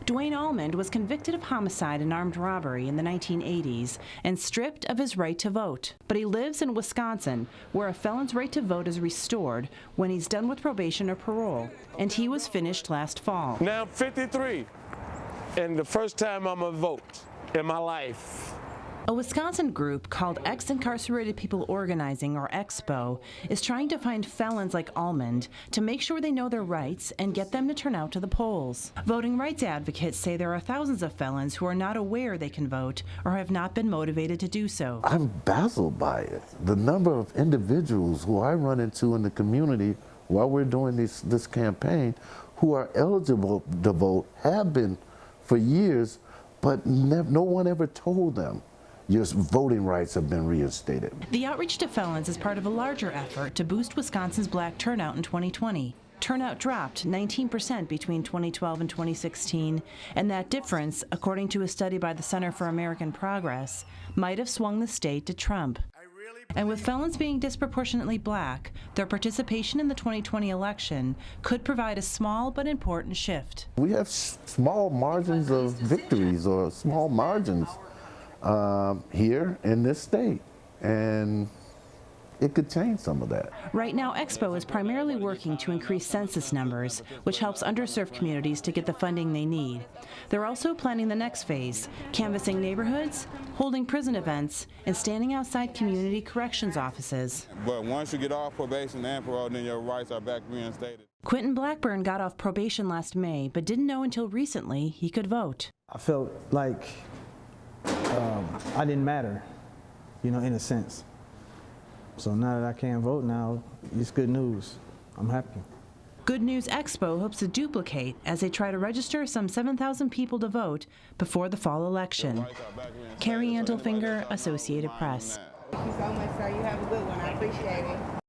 Dwayne Almond was convicted of homicide and armed robbery in the 1980s and stripped of his right to vote. But he lives in Wisconsin, where a felon's right to vote is restored when he's done with probation or parole, and he was finished last fall. Now I'm 53, and the first time I'm gonna vote in my life. A Wisconsin group called Ex-Incarcerated People Organizing, or EXPO, is trying to find felons like Almond to make sure they know their rights and get them to turn out to the polls. Voting rights advocates say there are thousands of felons who are not aware they can vote or have not been motivated to do so. I'm baffled by it. The number of individuals who I run into in the community while we're doing this campaign who are eligible to vote have been for years, but no one ever told them. Your voting rights have been reinstated. The outreach to felons is part of a larger effort to boost Wisconsin's black turnout in 2020. Turnout dropped 19% between 2012 and 2016, and that difference, according to a study by the Center for American Progress, might have swung the state to Trump. And with felons being disproportionately black, their participation in the 2020 election could provide a small but important shift. We have small margins of victories or small margins here in this state, and it could change some of that. Right now, Expo is primarily working to increase census numbers, which helps underserved communities to get the funding they need. They're also planning the next phase, canvassing neighborhoods, holding prison events, and standing outside community corrections offices. But once you get off probation and parole, then your rights are back reinstated. Quentin Blackburn got off probation last May, but didn't know until recently he could vote. I felt like I didn't matter, in a sense. So now that I can vote now, it's good news. I'm happy. Good News Expo hopes to duplicate as they try to register some 7,000 people to vote before the fall election. Carrie Andelfinger, Associated Press. Thank you so much, sir. You have a good one. I appreciate it.